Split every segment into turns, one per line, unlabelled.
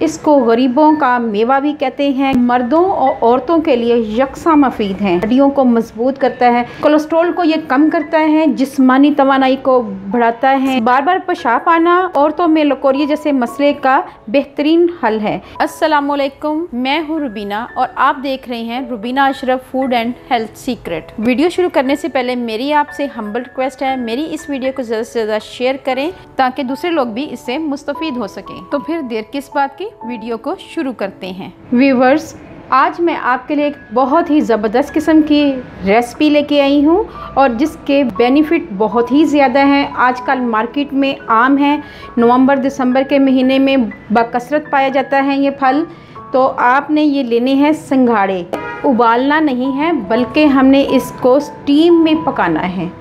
इसको गरीबों का मेवा भी कहते हैं। मर्दों और औरतों के लिए यकसा मुफीद है। हड्डियों को मजबूत करता है, कोलेस्ट्रॉल को ये कम करता है, जिस्मानी तवानाई को बढ़ाता है। बार बार पेशाब आना औरतों में लकोरिया जैसे मसले का बेहतरीन हल है। अस्सलामुअलैकुम, मैं हूँ रुबीना और आप देख रहे हैं Rubina Ashraf food and health secret. Video शुरू करने से पहले मेरी आपसे हम्बल रिक्वेस्ट है, मेरी इस वीडियो को ज़्यादा से ज़्यादा शेयर करें ताकि दूसरे लोग भी इससे मुस्तफ़ीद हो सकें। तो फिर देर किस बात की, वीडियो को शुरू करते हैं। व्यूवर्स, आज मैं आपके लिए एक बहुत ही ज़बरदस्त किस्म की रेसिपी लेके आई हूँ और जिसके बेनिफिट बहुत ही ज़्यादा हैं। आजकल मार्केट में आम है, नवंबर दिसंबर के महीने में बकसरत पाया जाता है ये फल। तो आपने ये लेने हैं सिंघाड़े। उबालना नहीं है बल्कि हमने इसको स्टीम में पकाना है।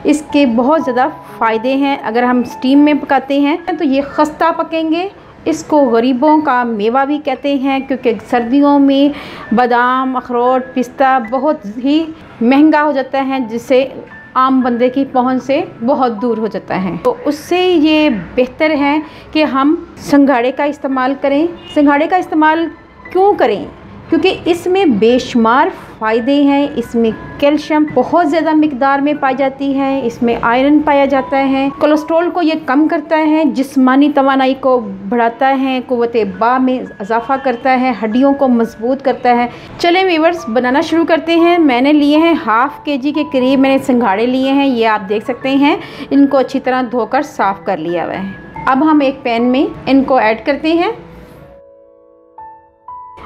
इसके बहुत ज़्यादा फ़ायदे हैं। अगर हम स्टीम में पकाते हैं तो ये खस्ता पकेंगे। इसको गरीबों का मेवा भी कहते हैं क्योंकि सर्दियों में बादाम, अखरोट, पिस्ता बहुत ही महंगा हो जाता है, जिससे आम बंदे की पहुंच से बहुत दूर हो जाता है। तो उससे ये बेहतर है कि हम सिंघाड़े का इस्तेमाल करें। सिंघाड़े का इस्तेमाल क्यों करें? क्योंकि इसमें बेशुमार फ़ायदे हैं। इसमें कैल्शियम बहुत ज़्यादा मिकदार में पाई जाती है, इसमें आयरन पाया जाता है, कोलेस्ट्रॉल को ये कम करता है, जिस्मानी तवानाई को बढ़ाता है, क़ुव्वत बा में इजाफ़ा करता है, हड्डियों को मजबूत करता है। चलें व्यूअर्स, बनाना शुरू करते हैं। मैंने लिए हैं हाफ़ केजी के करीब मैंने सिंघाड़े लिए हैं। ये आप देख सकते हैं, इनको अच्छी तरह धोकर साफ़ कर लिया हुआ है। अब हम एक पैन में इनको ऐड करते हैं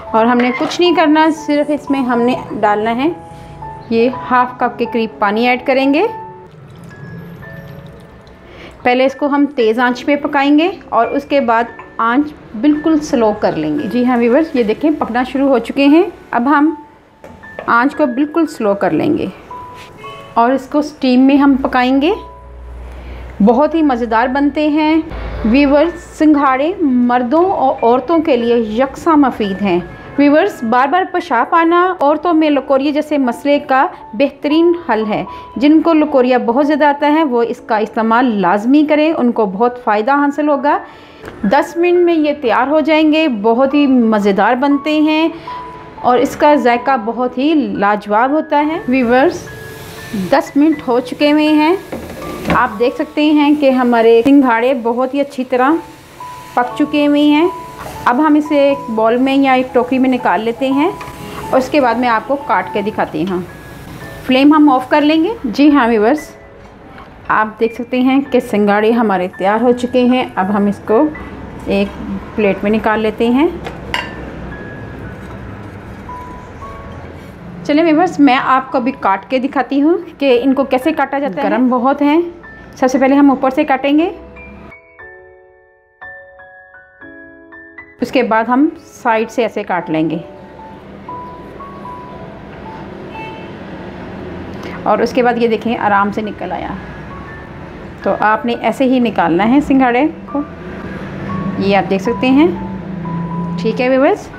और हमने कुछ नहीं करना, सिर्फ इसमें हमने डालना है ये हाफ़ कप के करीब पानी ऐड करेंगे। पहले इसको हम तेज़ आंच पे पकाएंगे और उसके बाद आंच बिल्कुल स्लो कर लेंगे। जी हाँ व्यूअर्स, ये देखें पकना शुरू हो चुके हैं। अब हम आंच को बिल्कुल स्लो कर लेंगे और इसको स्टीम में हम पकाएंगे। बहुत ही मज़ेदार बनते हैं। व्यूअर्स, सिंघाड़े मर्दों और औरतों के लिए यकसा मुफीद हैं। व्यूअर्स, बार बार पेशाब आना औरतों में लकोरिया जैसे मसले का बेहतरीन हल है। जिनको लकोरिया बहुत ज़्यादा आता है वो इसका इस्तेमाल लाजमी करें, उनको बहुत फ़ायदा हासिल होगा। 10 मिनट में ये तैयार हो जाएंगे। बहुत ही मज़ेदार बनते हैं और इसका जायका बहुत ही लाजवाब होता है। व्यूअर्स, 10 मिनट हो चुके हुए हैं। आप देख सकते हैं कि हमारे सिंघाड़े बहुत ही अच्छी तरह पक चुके हुए हैं। अब हम इसे एक बॉल में या एक टोकरी में निकाल लेते हैं और उसके बाद मैं आपको काट के दिखाती हूँ। फ्लेम हम ऑफ़ कर लेंगे। जी हाँ व्यूअर्स, आप देख सकते हैं कि सिंघाड़े हमारे तैयार हो चुके हैं। अब हम इसको एक प्लेट में निकाल लेते हैं। चलिए व्यूअर्स, मैं आपको अभी काट के दिखाती हूँ कि इनको कैसे काटा जाता है। गरम बहुत है। सबसे पहले हम ऊपर से काटेंगे, उसके बाद हम साइड से ऐसे काट लेंगे और उसके बाद ये देखें आराम से निकल आया। तो आपने ऐसे ही निकालना है सिंघाड़े को। ये आप देख सकते हैं। ठीक है व्यूअर्स,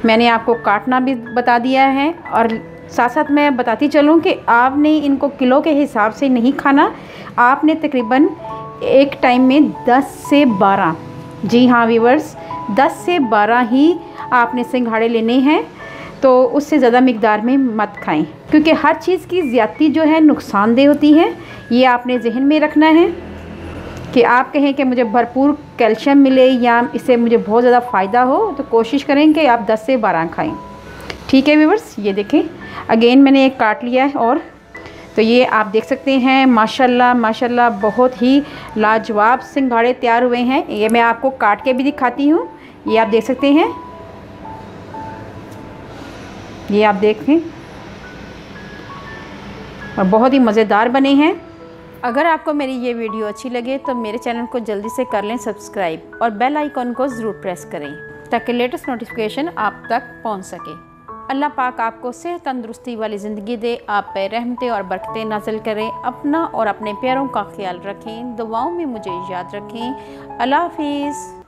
मैंने आपको काटना भी बता दिया है और साथ साथ मैं बताती चलूँ कि आपने इनको किलो के हिसाब से नहीं खाना। आपने तकरीबन एक टाइम में 10 से 12, जी हाँ व्यूअर्स, 10 से 12 ही आपने सिंघाड़े लेने हैं। तो उससे ज़्यादा मिकदार में मत खाएं क्योंकि हर चीज़ की ज़्यादती जो है नुकसानदेह होती है। ये आपने जहन में रखना है कि आप कहें कि मुझे भरपूर कैल्शियम मिले या इससे मुझे बहुत ज़्यादा फ़ायदा हो, तो कोशिश करें कि आप 10 से 12 खाएं। ठीक है व्यूअर्स, ये देखें अगेन मैंने एक काट लिया है और तो ये आप देख सकते हैं माशाल्लाह माशाल्लाह बहुत ही लाजवाब सिंघाड़े तैयार हुए हैं। ये मैं आपको काट के भी दिखाती हूँ। ये आप देख सकते हैं, ये आप देखें और बहुत ही मज़ेदार बने हैं। अगर आपको मेरी ये वीडियो अच्छी लगे तो मेरे चैनल को जल्दी से कर लें सब्सक्राइब और बेल आइकॉन को ज़रूर प्रेस करें ताकि लेटेस्ट नोटिफिकेशन आप तक पहुँच सके। अल्लाह पाक आपको सेहत तंदुरुस्ती वाली ज़िंदगी दे, आप पे रहमतें और बरकतें नाज़िल करें। अपना और अपने प्यारों का ख्याल रखें, दुआओं में मुझे याद रखें। अल्लाह हाफ़िज़।